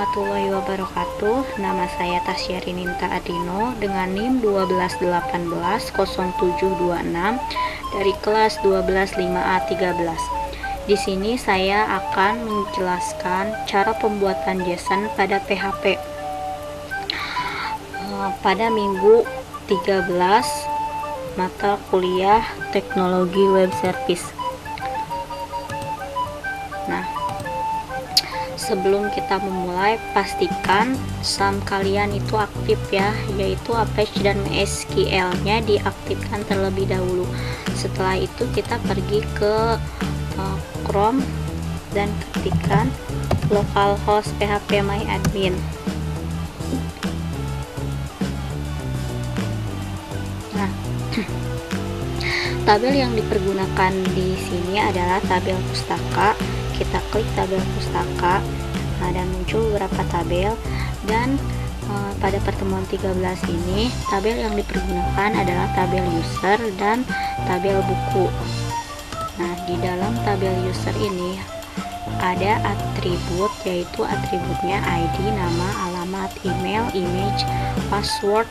warahmatullahi wabarakatuh. Nama saya Tasya Rininta Adino dengan NIM 121800726 dari kelas 12 5A 13. Di sini saya akan menjelaskan cara pembuatan JSON pada PHP pada minggu 13 mata kuliah Teknologi Web Service. Nah, sebelum kita memulai, pastikan SAM kalian itu aktif ya, yaitu Apache dan MySQL nya diaktifkan terlebih dahulu. Setelah itu kita pergi ke Chrome dan ketikkan localhost php my admin. Nah, tabel yang dipergunakan di sini adalah tabel pustaka. Kita klik tabel pustaka, dan muncul beberapa tabel, dan pada pertemuan 13 ini tabel yang dipergunakan adalah tabel user dan tabel buku. Nah, di dalam tabel user ini ada atribut, yaitu atributnya ID, nama, alamat, email, image, password,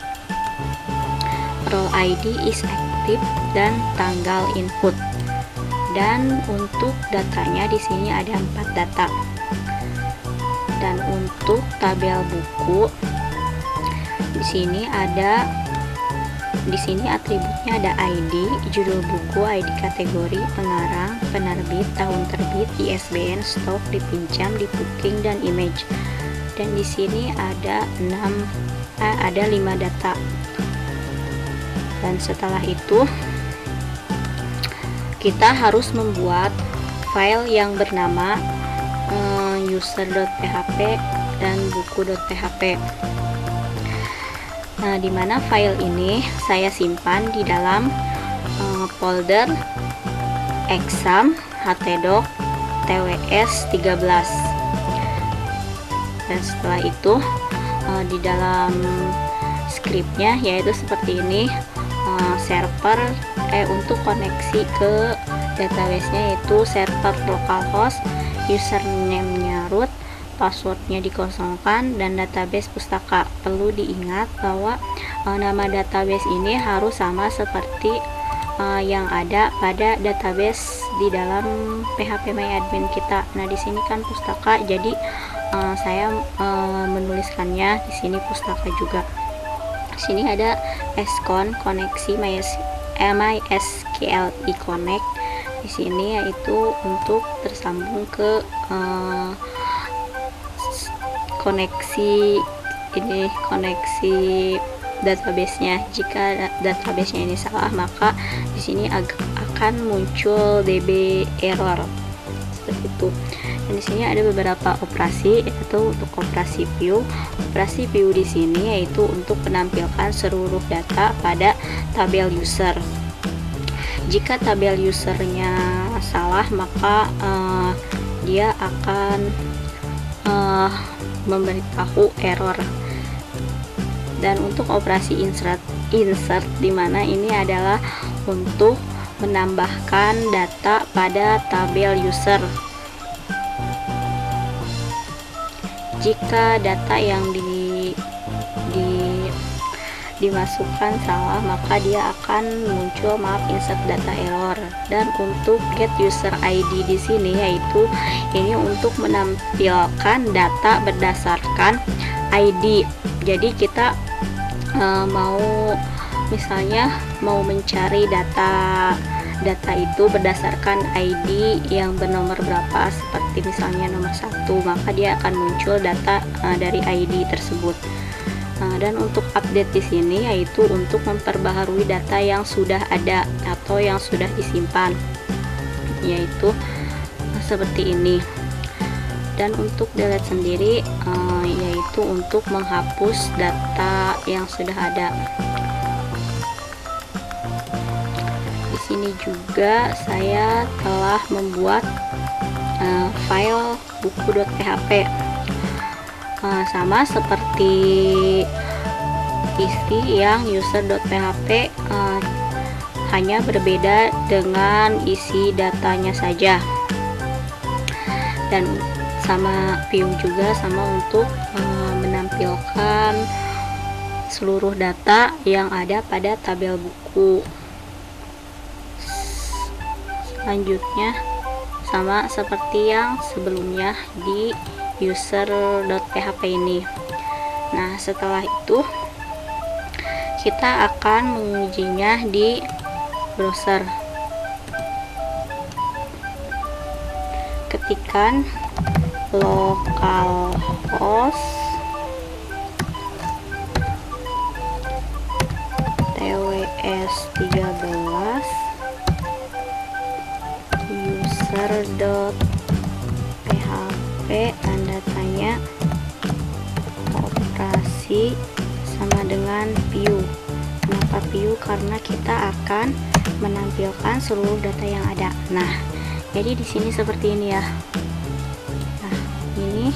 role ID is active, dan tanggal input. Dan untuk datanya di sini ada 4 data. Dan untuk tabel buku di sini atributnya ada ID, judul buku, ID kategori, pengarang, penerbit, tahun terbit, ISBN, stok, dipinjam, dibooking, dan image. Dan di sini ada 5 data. Dan setelah itu kita harus membuat file yang bernama user.php dan buku.php. Nah, dimana file ini saya simpan di dalam folder exam htdoc tws 13. Dan setelah itu di dalam scriptnya yaitu seperti ini, server untuk koneksi ke database-nya yaitu server localhost, username-nya root, passwordnya dikosongkan, dan database pustaka. Perlu diingat bahwa nama database ini harus sama seperti yang ada pada database di dalam PHP My Admin kita. Nah, di sini kan pustaka, jadi saya menuliskannya di sini pustaka juga. Di sini ada scon koneksi MySQL connect. Di sini yaitu untuk tersambung ke koneksi database-nya. Jika database-nya ini salah, maka di sini akan muncul DB error seperti itu. Dan di sini ada beberapa operasi, yaitu untuk operasi view. Operasi view di sini yaitu untuk menampilkan seluruh data pada tabel user. Jika tabel usernya salah, maka dia akan memberitahu error. Dan untuk operasi insert dimana ini adalah untuk menambahkan data pada tabel user. Jika data yang dimasukkan salah, maka dia akan muncul insert data error. Dan untuk get user ID di sini yaitu ini untuk menampilkan data berdasarkan ID. Jadi kita misalnya mau mencari data itu berdasarkan ID yang bernomor berapa, seperti misalnya nomor 1, maka dia akan muncul data dari ID tersebut. Dan untuk update di sini yaitu untuk memperbaharui data yang sudah ada atau yang sudah disimpan, yaitu seperti ini. Dan untuk delete sendiri yaitu untuk menghapus data yang sudah ada. Di sini juga saya telah membuat file buku.php, sama seperti isi yang user.php, hanya berbeda dengan isi datanya saja. Dan sama view juga sama untuk menampilkan seluruh data yang ada pada tabel buku. Selanjutnya sama seperti yang sebelumnya di user.php ini. Nah, setelah itu kita akan mengujinya di browser. Ketikkan localhost tws13 user.php tanda tanya operasi sama dengan view. Kenapa view? Karena kita akan menampilkan seluruh data yang ada. Nah, jadi di sini seperti ini ya. Nah, ini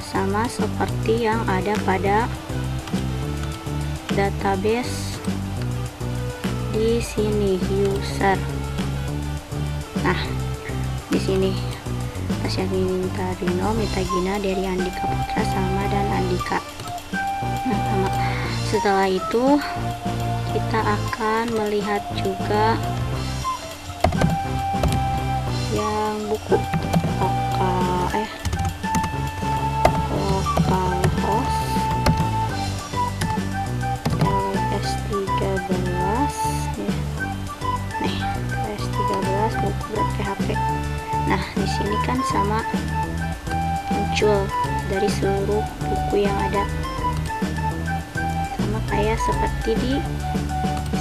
sama seperti yang ada pada database di sini user. Nah, di sini Tasya Rino, Mita Gina, Dery Andika Putra, Salma dan Andika. Nah, sama. Setelah itu kita akan melihat juga yang buku localhost tws13 ya. Nih, tws13 buku.php. Nah, di sini kan sama muncul dari seluruh buku yang ada, sama kayak seperti di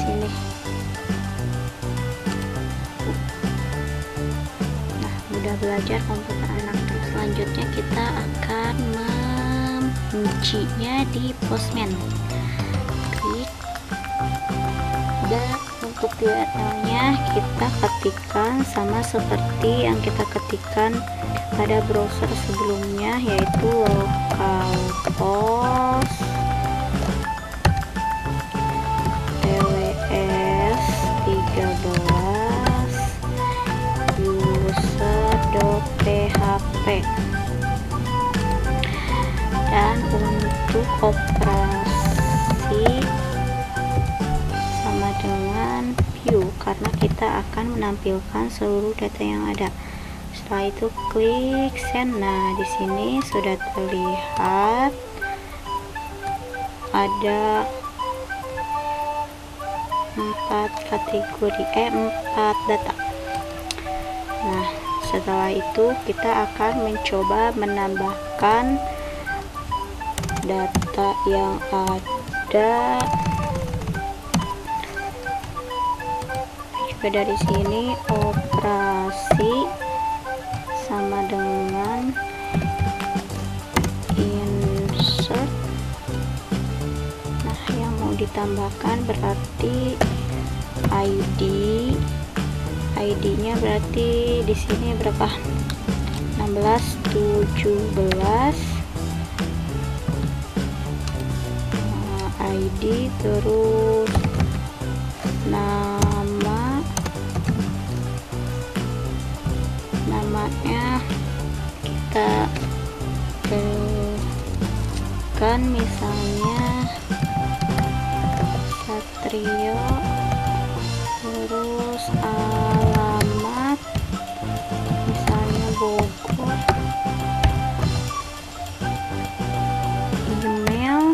sini. Nah, mudah belajar komputer anak. Selanjutnya kita akan mengujinya di Postman. Klik, dan untuk URL-nya kita ketikkan sama seperti yang kita ketikkan pada browser sebelumnya, yaitu localhost tws13 user.php. Dan untuk operasi sama dengan view, karena kita akan menampilkan seluruh data yang ada. Setelah itu klik send. Nah, di sini sudah terlihat ada 4 kategori, 4 data. Nah, setelah itu kita akan mencoba menambahkan data yang ada. Juga dari sini operasi sama dengan insert. Nah, yang mau ditambahkan berarti ID-nya berarti di sini berapa? 16, 17. ID, terus namanya kita kan misalnya Satrio, terus alamat misalnya Bogor, emailnya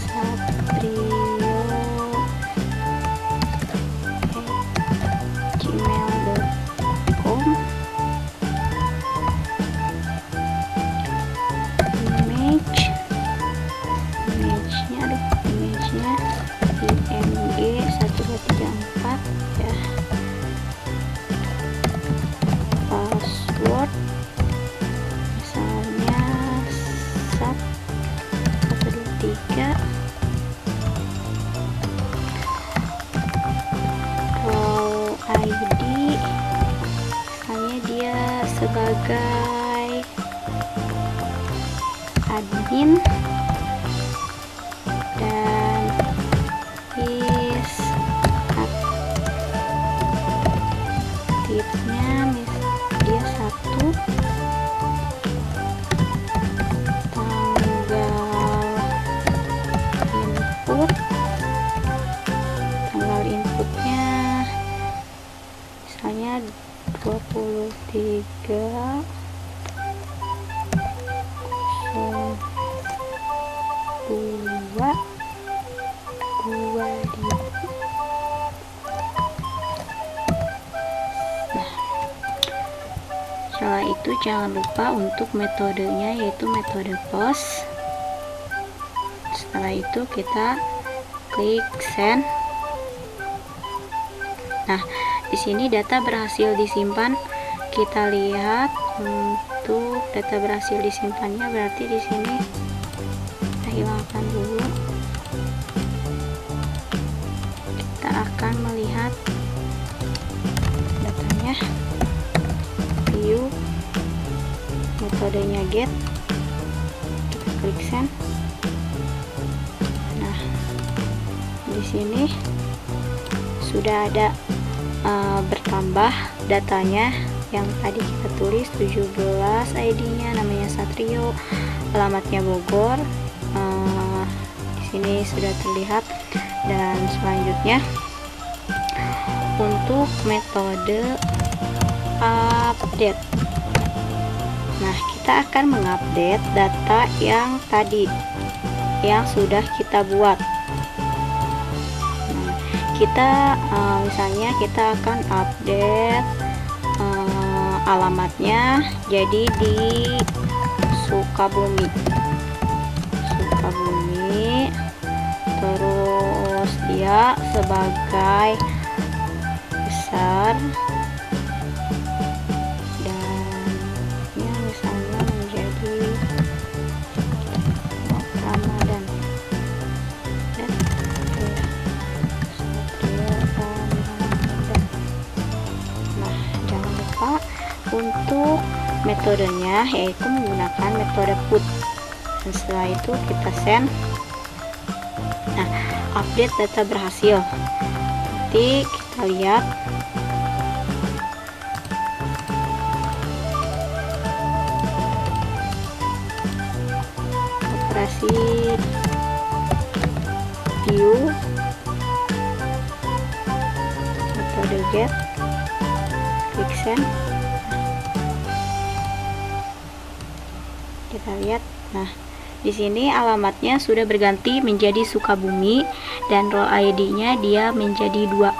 satrio@gmail.com. image-nya img 1234 ya. Password misalnya sat123. Kalau ID misalnya dia sebagai admin, dan is aktifnya jangan lupa untuk metodenya, yaitu metode post. Setelah itu kita klik send. Nah, di sini data berhasil disimpan. Kita lihat untuk data berhasil disimpannya, berarti di sini kita hilangkan dulu. Kita akan melihat datanya, view, metodenya get, kita klik send. Nah, di sini sudah ada bertambah datanya. Yang tadi kita tulis 17, ID-nya namanya Satrio, alamatnya Bogor. Di sini sudah terlihat. Dan selanjutnya untuk metode update. Nah, kita akan mengupdate data yang tadi yang sudah kita buat. Nah, kita misalnya kita akan update alamatnya jadi di Sukabumi, terus dia sebagai besar dan ya misalnya menjadi Ramadan dan nah, jangan lupa untuk metodenya yaitu menggunakan metode put. Dan setelah itu kita send. Nah, update data berhasil. Nanti kita lihat operasi view, metode get, klik send. Kita lihat. Nah, di sini alamatnya sudah berganti menjadi Sukabumi dan role ID-nya dia menjadi 2.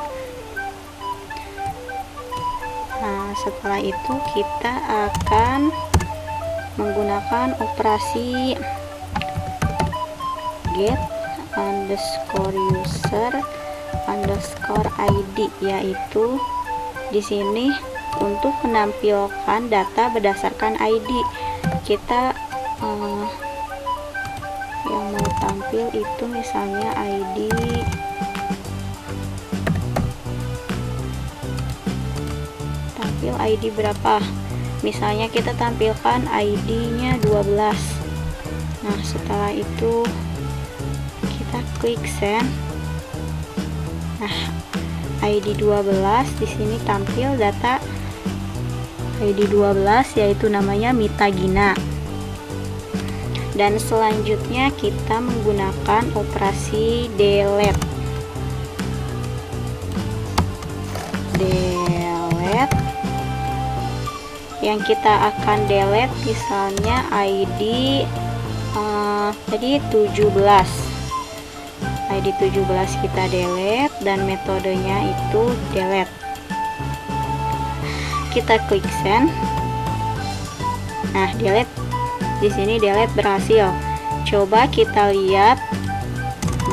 Nah, setelah itu kita akan menggunakan operasi get underscore user underscore ID, yaitu di sini untuk menampilkan data berdasarkan ID. Kita yang mau tampil itu misalnya ID berapa, misalnya kita tampilkan ID-nya 12. Nah, setelah itu kita klik send. Nah, ID 12 di sini tampil data ID 12 yaitu namanya Mita Gina. Dan selanjutnya kita menggunakan operasi delete. Yang kita akan delete misalnya ID tadi 17. ID 17 kita delete dan metodenya itu delete. Kita klik send. Nah, delete. Di sini delete berhasil. Coba kita lihat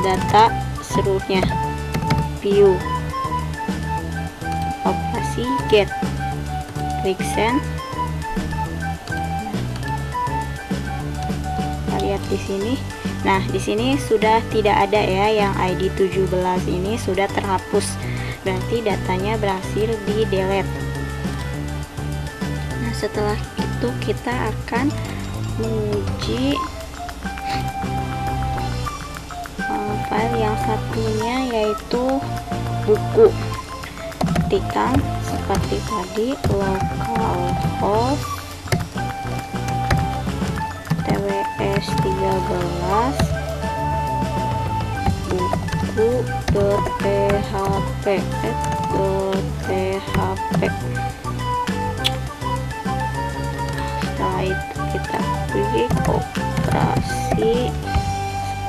data seluruhnya. View. Operasi get. Klik send. Kita lihat di sini. Nah, di sini sudah tidak ada ya, yang ID 17 ini sudah terhapus. Berarti datanya berhasil di delete. Nah, setelah itu kita akan menguji file yang satunya yaitu buku. Ketikkan seperti tadi localhost tws 13 buku.php. Setelah itu kita klik operasi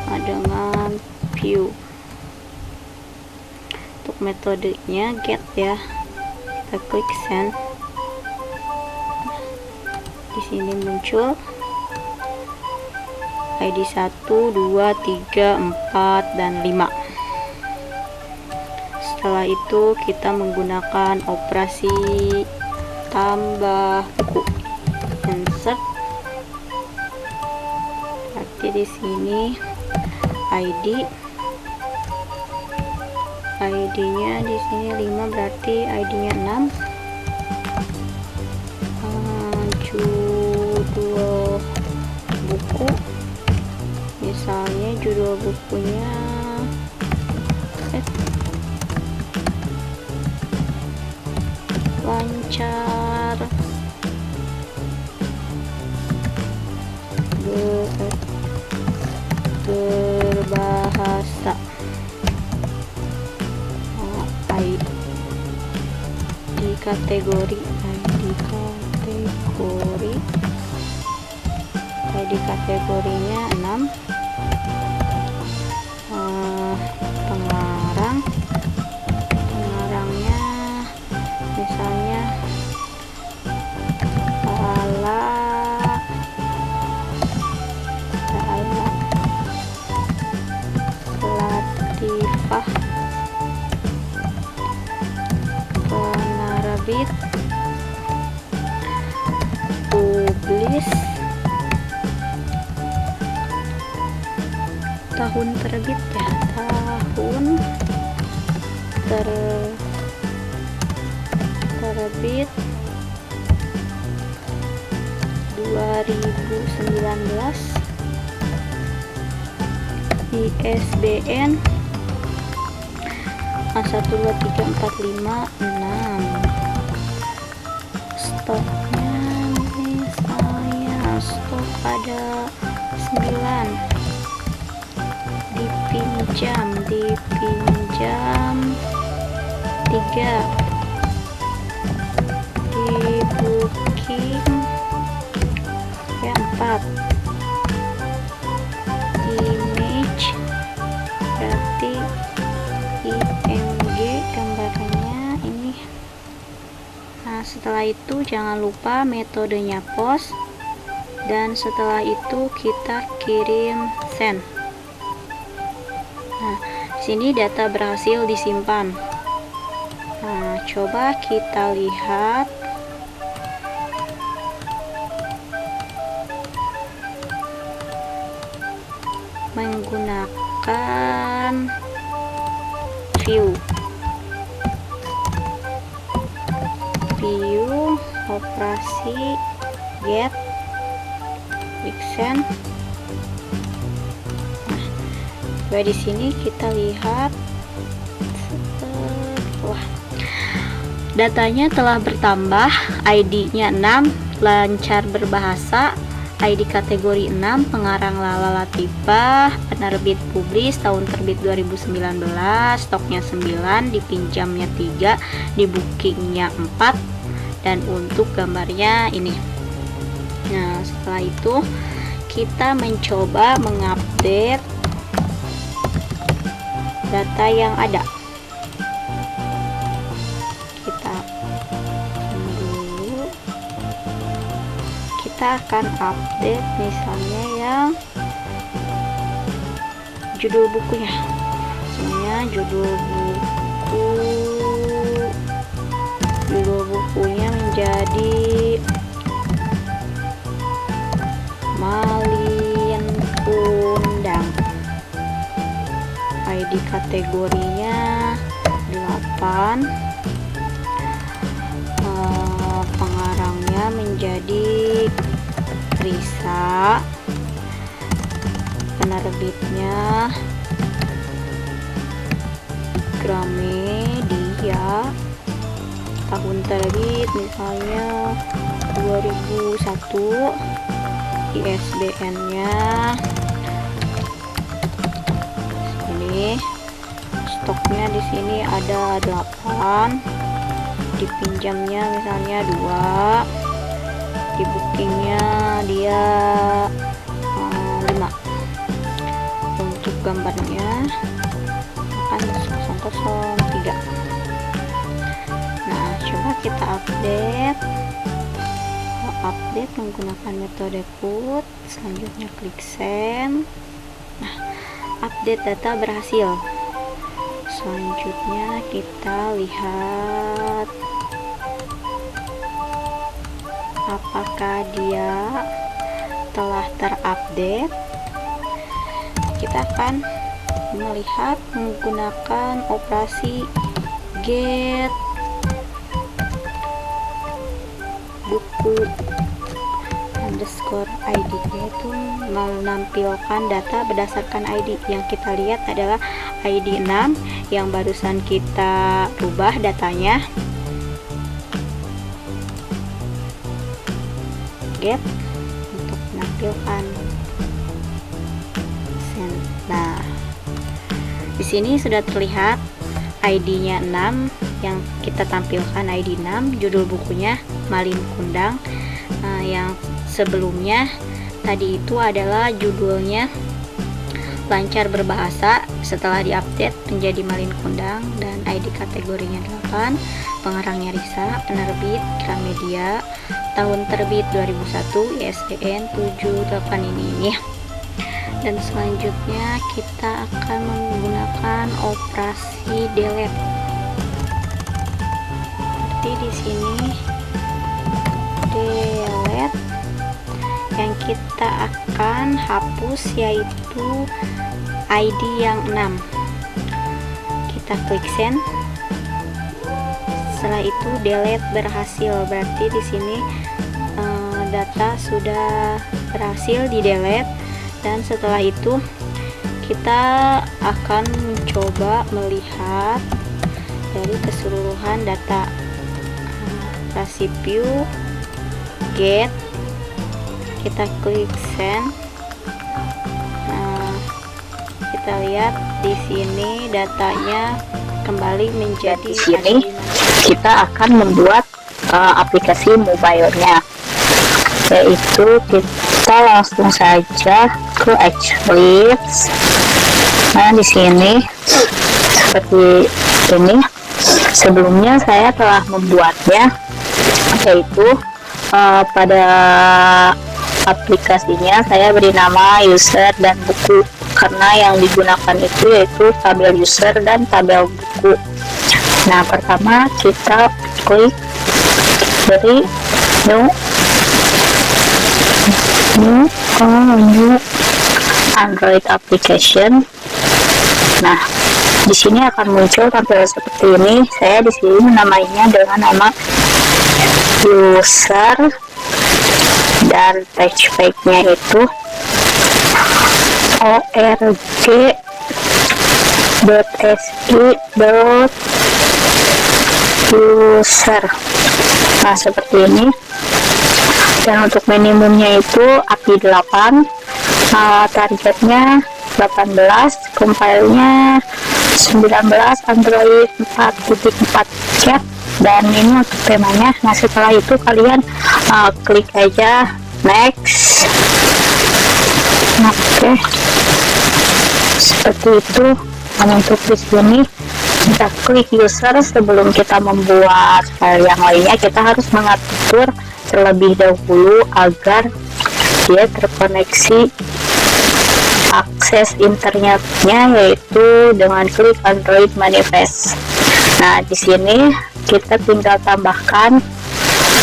sama dengan view. Untuk metodenya get ya, kita klik send. Di sini muncul ID 1, 2, 3, 4, dan 5. Setelah itu kita menggunakan operasi tambah buku, insert. Berarti di sini ID-nya di sini 5, berarti ID-nya 6. Judul buku, misalnya judul bukunya lancar berbahasa. Di kategorinya 6. Pengarangnya misalnya Latifah. Penerbit publis, tahun terbit ya, tahun terbit 2019. ISBN 1234566. Stoknya misalnya stok ada 9. Dipinjam 3. Di booking ya 4. Image berarti IMG gambarnya ini. Nah, setelah itu jangan lupa metodenya post, dan setelah itu kita kirim send. Nah, sini data berhasil disimpan. Nah, coba kita lihat. Menggunakan view operasi get, klik send. Nah, di sini kita lihat, wah, datanya telah bertambah. ID-nya 6, lancar berbahasa. ID kategori 6, pengarang Lala Latifah, penerbit publis, tahun terbit 2019, stoknya 9, dipinjamnya 3, di bookingnya 4, dan untuk gambarnya ini. Nah, setelah itu kita mencoba mengupdate data yang ada. Kita akan update misalnya yang judul bukunya. Misalnya judul bukunya menjadi Malin Kundang. ID kategorinya 8. Pengarangnya menjadi Risa, penerbitnya Gramedia, tahun terbit misalnya 2001, ISBN-nya ini, stoknya di sini ada 8, dipinjamnya misalnya 2, di bookingnya dia 5. Untuk gambarnya akan 003. Nah, coba kita update update menggunakan metode put. Selanjutnya klik send. Nah, update data berhasil. Selanjutnya kita lihat apakah dia telah terupdate. Kita akan melihat menggunakan operasi get buku underscore ID, yaitu menampilkan data berdasarkan ID. Yang kita lihat adalah ID 6 yang barusan kita rubah datanya. Get untuk menampilkan send. Nah, di sini sudah terlihat ID-nya 6 yang kita tampilkan, ID 6, judul bukunya Malin Kundang. Yang sebelumnya tadi itu adalah judulnya Lancar Berbahasa, setelah diupdate menjadi Malin Kundang, dan ID kategorinya 8, pengarangnya Risa, penerbit Gramedia, tahun terbit 2001, ISBN 78 ini. Dan selanjutnya kita akan menggunakan operasi delete. Seperti di sini delete, yang kita akan hapus yaitu ID yang 6. Kita klik send. Setelah itu delete berhasil, berarti di sini data sudah berhasil di delete. Dan setelah itu kita akan mencoba melihat dari keseluruhan data. Operasi view get, kita klik send. Nah, kita lihat di sini datanya kembali menjadi. Di sini kita akan membuat aplikasi mobile-nya, yaitu kita langsung saja ke Eclipse. Nah, di sini seperti ini. Sebelumnya saya telah membuatnya, yaitu pada aplikasinya saya beri nama user dan buku, karena yang digunakan itu yaitu tabel user dan tabel buku. Nah, pertama kita klik dari new Android application. Nah, di sini akan muncul tampilan seperti ini. Saya di sini menamainya dengan nama user, dan touchpad-nya itu org.si.user. Nah, seperti ini. Dan untuk minimumnya itu API 8, targetnya 18, compile-nya 19, Android 4.4 cat, dan ini untuk temanya. Nah, setelah itu kalian klik aja next. Oke, seperti itu. Untuk di sini kita klik user. Sebelum kita membuat file yang lainnya, kita harus mengatur terlebih dahulu agar dia terkoneksi akses internetnya, yaitu dengan klik Android Manifest. Nah, di sini kita tinggal tambahkan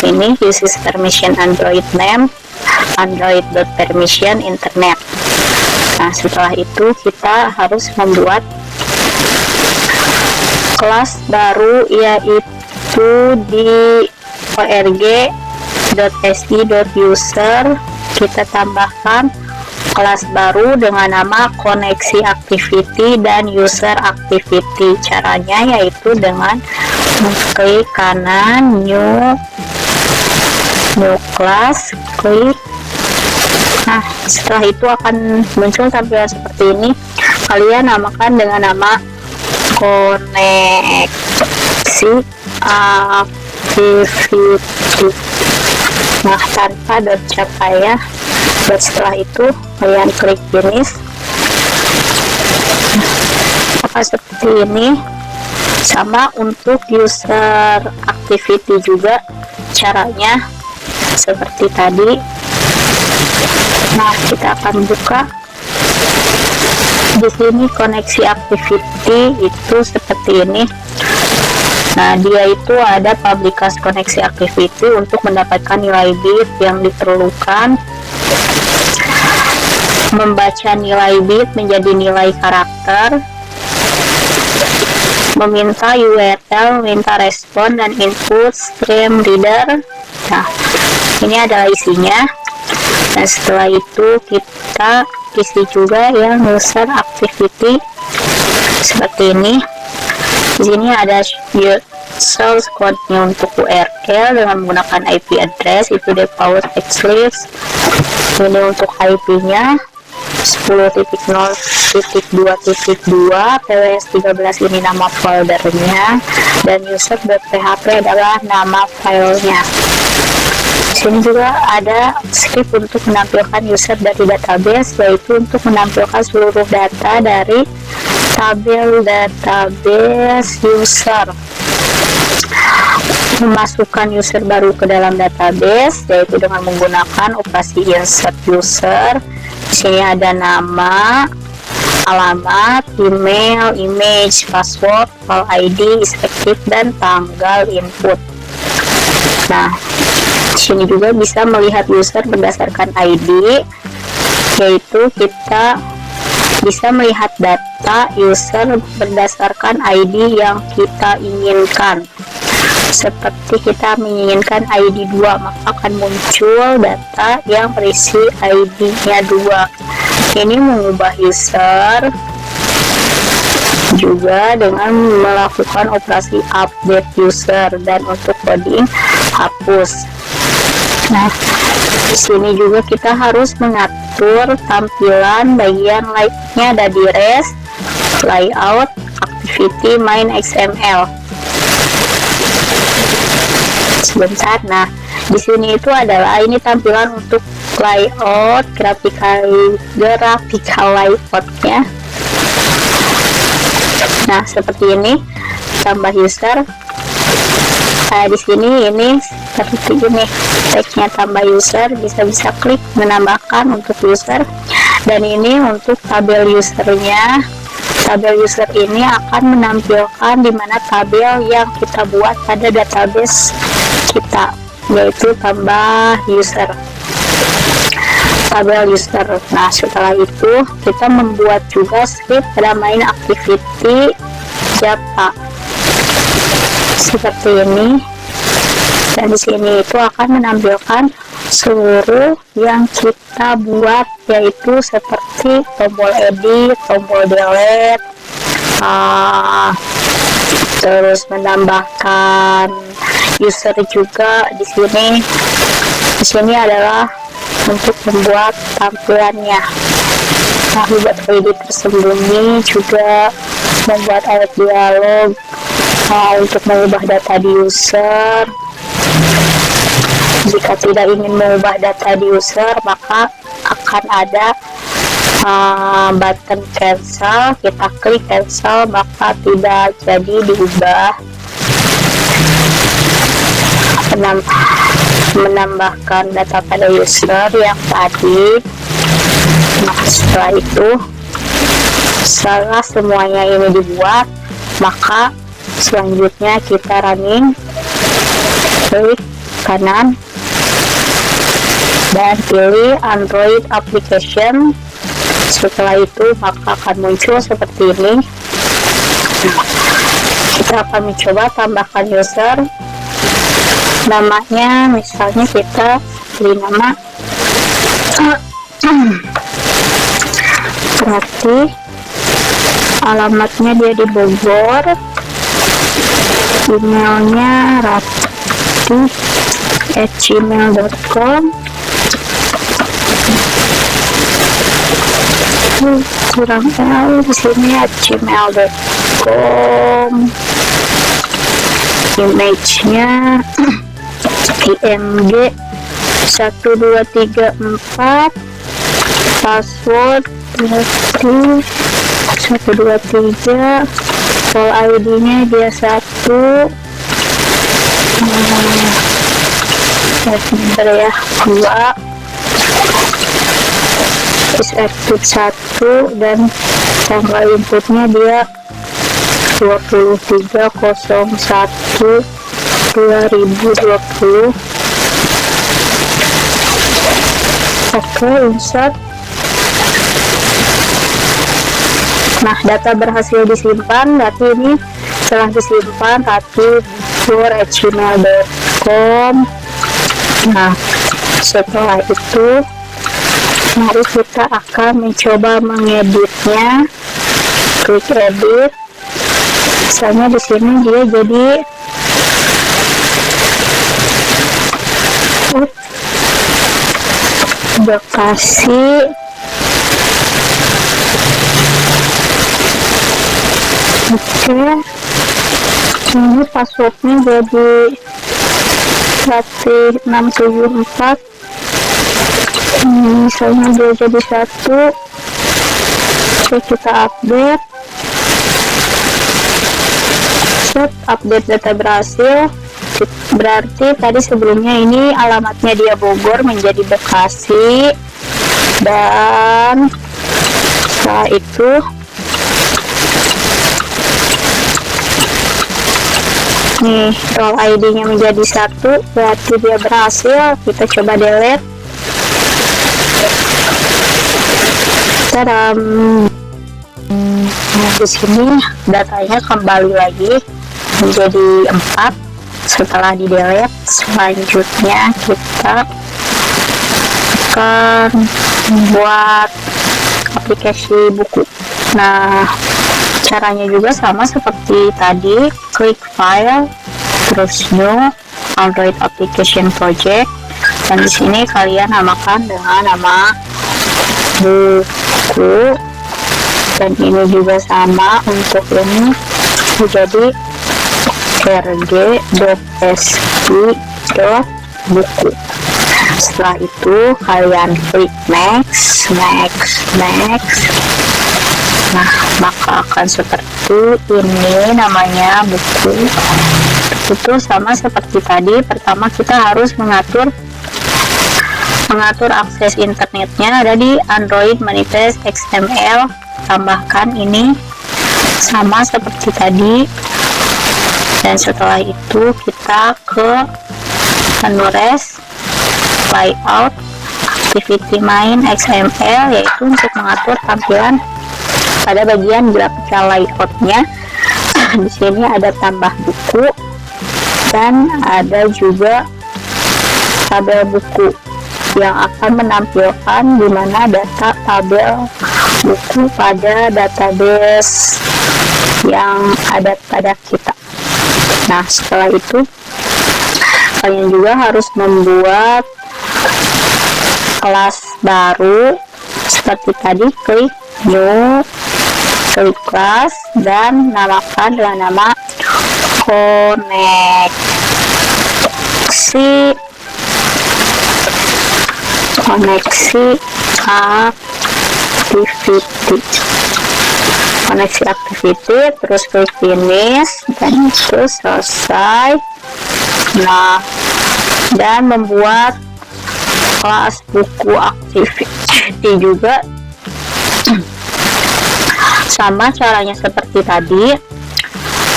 ini uses permission Android name, android.permission internet. Nah, setelah itu kita harus membuat kelas baru, yaitu di org.si.user. Kita tambahkan kelas baru dengan nama koneksi activity dan user activity. Caranya yaitu dengan klik kanan new class, klik. Nah, setelah itu akan muncul tampilan seperti ini. Kalian namakan dengan nama koneksi activity. Nah, tanpa capaya. Dan setelah itu kalian klik finish. Maka seperti ini. Sama untuk user activity juga caranya. seperti tadi. Nah, kita akan buka di sini koneksi activity itu seperti ini. Nah, dia itu ada publikas koneksi activity untuk mendapatkan nilai bit yang diperlukan, membaca nilai bit menjadi nilai karakter, meminta URL, meminta respon dan input stream reader. Nah, ini adalah isinya. Dan setelah itu kita isi juga yang user activity seperti ini. Di sini ada source code-nya untuk URL dengan menggunakan IP address, itu default Eclipse. Ini untuk IP-nya 10.0.2.2, pws13 ini nama foldernya, dan user.php adalah nama filenya. Di sini juga ada script untuk menampilkan user dari database, yaitu untuk menampilkan seluruh data dari tabel database user. Memasukkan user baru ke dalam database, yaitu dengan menggunakan operasi insert user. Di sini ada nama, alamat, email, image, password, file ID, effective, dan tanggal input. Nah, di sini juga bisa melihat user berdasarkan ID, yaitu kita bisa melihat data user berdasarkan ID yang kita inginkan. Seperti kita menginginkan ID 2, maka akan muncul data yang berisi ID-nya 2. Ini mengubah user juga dengan melakukan operasi update user, dan untuk coding hapus. Nah, di sini juga kita harus mengatur tampilan bagian lainnya, ada di REST, layout, activity, main XML. Sebentar. Nah, di sini itu adalah ini tampilan untuk layout, graphical layoutnya. Nah, seperti ini, tambah user. Nah, di sini ini seperti ini, tagnya tambah user, bisa klik menambahkan untuk user. Dan ini untuk tabel usernya. Tabel user ini akan menampilkan di mana tabel yang kita buat pada database kita, yaitu tambah user, tabel user. Nah, setelah itu kita membuat juga script pada main activity Java seperti ini, dan di sini itu akan menampilkan seluruh yang kita buat, yaitu seperti tombol edit, tombol delete, terus menambahkan user juga. Di sini adalah untuk membuat tampilannya. Nah, buat edit tersembunyi juga, membuat ayat dialog, untuk mengubah data di user. Jika tidak ingin mengubah data di user, maka akan ada button cancel. Kita klik cancel, maka tidak jadi diubah. Menambahkan data pada user yang tadi. Nah, setelah itu, setelah semuanya ini dibuat, maka selanjutnya kita running, klik kanan dan pilih Android application. Setelah itu maka akan muncul seperti ini. Kita akan mencoba tambahkan user, namanya misalnya kita beri nama berarti alamatnya dia di Bogor, emailnya rati@gmail.com, kurang tahu di sini @gmail.com, image-nya img 1234, password berarti 123, file ID-nya dia 1, Bener ya, 2 is active 1 dan tanggal inputnya dia 23/01/2020. Oke, insert. Nah, data berhasil disimpan, berarti ini setelah disimpan rati_before@gmail.com. Nah, setelah itu mari kita akan mencoba mengeditnya. Klik edit. Misalnya di sini dia jadi Bekasi ini passwordnya jadi Ratih674. Misalnya dia jadi 1. Oke, kita update. Update data berhasil. Berarti tadi sebelumnya ini alamatnya dia Bogor menjadi Bekasi, dan setelah itu nih role ID nya menjadi 1, berarti dia berhasil. Kita coba delete. Nah, di sini datanya kembali lagi menjadi 4 setelah di delete. Selanjutnya kita akan membuat aplikasi buku. Nah, caranya juga sama seperti tadi, klik file, terus new Android application project, dan di sini kalian namakan dengan nama buku, dan ini juga sama untuk ini menjadi rg.sp.buku. Setelah itu kalian klik next. Nah, maka akan seperti ini, namanya buku. Itu sama seperti tadi. Pertama kita harus mengatur akses internetnya, ada di Android manifest XML. Tambahkan ini sama seperti tadi, dan setelah itu kita ke menu rest, layout, activity main XML, yaitu untuk mengatur tampilan pada bagian grafika layoutnya. Di sini ada tambah buku dan ada juga tabel buku yang akan menampilkan di mana data tabel buku pada database yang ada pada kita. Nah, setelah itu kalian juga harus membuat kelas baru seperti tadi, klik new, klik kelas, dan namakan dengan nama koneksi activity, terus klik finish, dan itu selesai. Nah, dan membuat kelas buku activity juga sama caranya seperti tadi.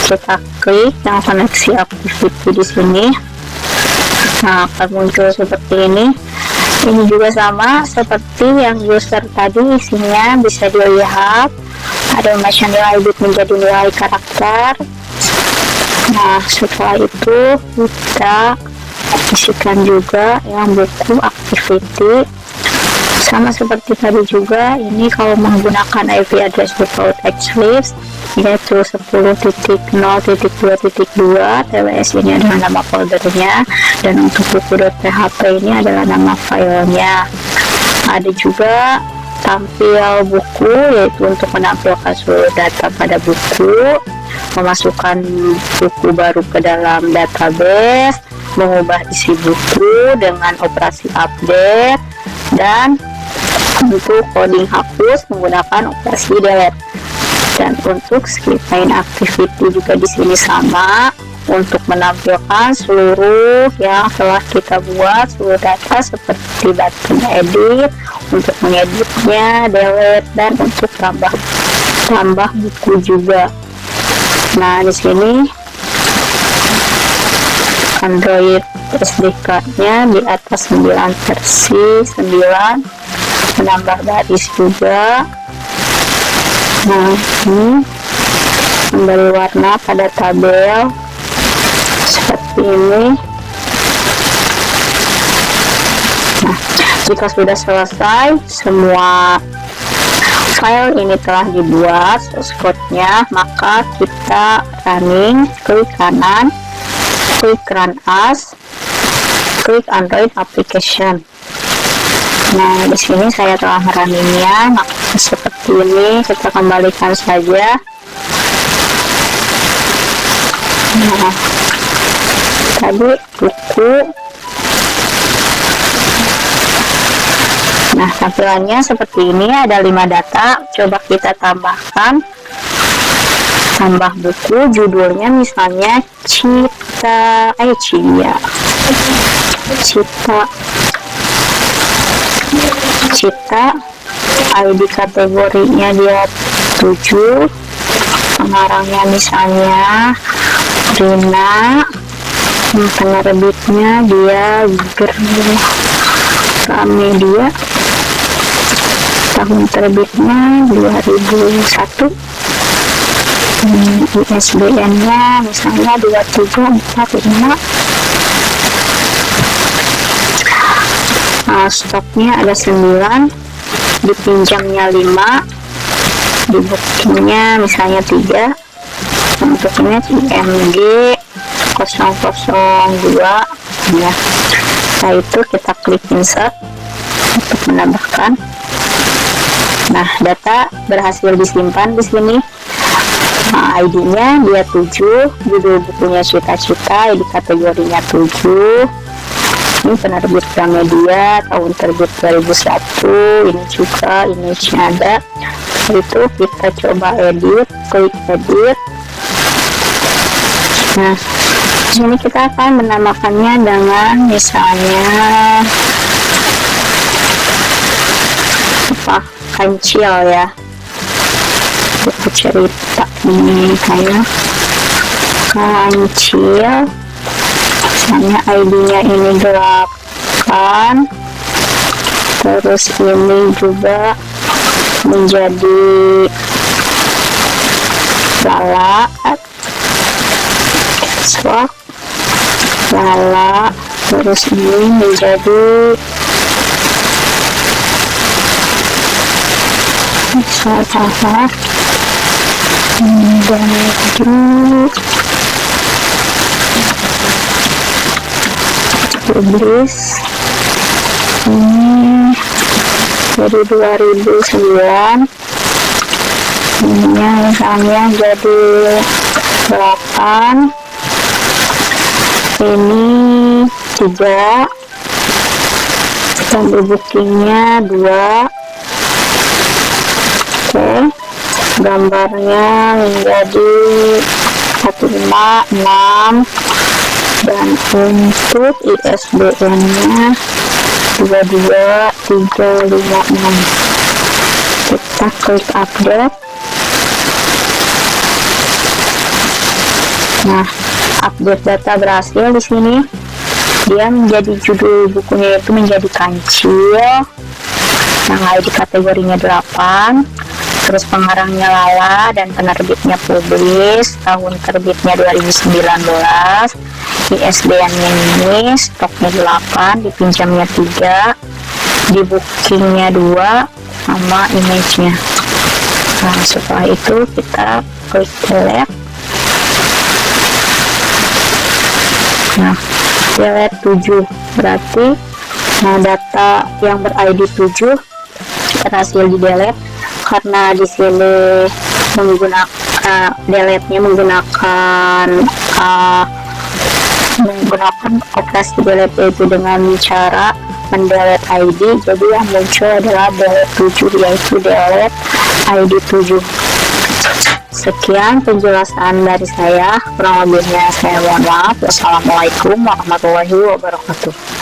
Kita klik yang koneksi activity di sini. Nah, akan muncul seperti ini. Ini juga sama seperti yang user tadi, isinya bisa dilihat ada macam nilai bit menjadi nilai karakter. Nah, setelah itu kita isikan juga yang buku activity sama seperti tadi juga. Ini kalau menggunakan IP address default Eclipse yaitu 10.0.2.2 TWS, ini adalah nama foldernya, dan untuk buku.php ini adalah nama filenya. Ada juga tampil buku, yaitu untuk menampilkan seluruh data pada buku, memasukkan buku baru ke dalam database, mengubah isi buku dengan operasi update, dan untuk coding hapus menggunakan operasi delete. Dan untuk skip main activity juga di sini sama, untuk menampilkan seluruh yang telah kita buat, seluruh data seperti button edit, untuk mengeditnya, delete, dan untuk tambah buku juga. Nah, di sini Android SD card-nya di atas 9 versi 9, menambah baris juga. Nah, ini memberi warna pada tabel seperti ini. Nah, jika sudah selesai semua file ini telah dibuat source code-nya, maka kita running, klik kanan, klik run as, klik Android application. Nah, di sini saya telah merunningnya. Maka seperti ini, kita kembalikan saja. Nah, tadi buku. Nah, tampilannya seperti ini, ada 5 data. Coba kita tambah buku, judulnya misalnya Cita ID kategorinya dia 7, pengarangnya misalnya Rina, penerbitnya dia Gramedia, tahun terbitnya 2001, ISBN nya misalnya 2345. Stoknya ada 9, dipinjamnya 5, di bookingnya misalnya 3, untuknya IMG 002 ya. Setelah itu kita klik insert untuk menambahkan. Nah, data berhasil disimpan di sini. Nah, ID-nya dia 7, judul bukunya Cita-Cita, ID kategorinya 7. Ini penerbit Gramedia, tahun terbit 2001. Ini juga image-nya ada. Itu kita coba edit, klik edit. Nah, di sini kita akan menamakannya dengan misalnya Kancil ya, buku cerita ini kayak Kancil. Misalnya ID-nya ini 8, terus ini juga menjadi Lala, Lala, terus ini menjadi salah publis ini dari 2009, ininya misalnya jadi 8, ini 3, dan bookingnya 2. Oke, gambarnya menjadi 156, dan untuk ISBN nya 22356. Kita klik update. Nah, update data berhasil di sini. Dia menjadi judul bukunya itu menjadi Kancil, yang ID kategorinya 8, terus pengarangnya Lala dan penerbitnya Publis, tahun terbitnya 2019, ISBN-nya ini, stoknya 8, dipinjamnya 3, di bookingnya 2, sama image-nya. Nah, setelah itu kita klik delete. Nah, delete 7 berarti data yang ber-ID 7 berhasil di delete, karena di sini menggunakan delete-nya menggunakan operasi delete itu dengan cara mendelete ID. Jadi yang muncul adalah delete 7, yaitu delete ID 7. Sekian penjelasan dari saya, kurang lebihnya saya mohon maaf. Wassalamualaikum warahmatullahi wabarakatuh.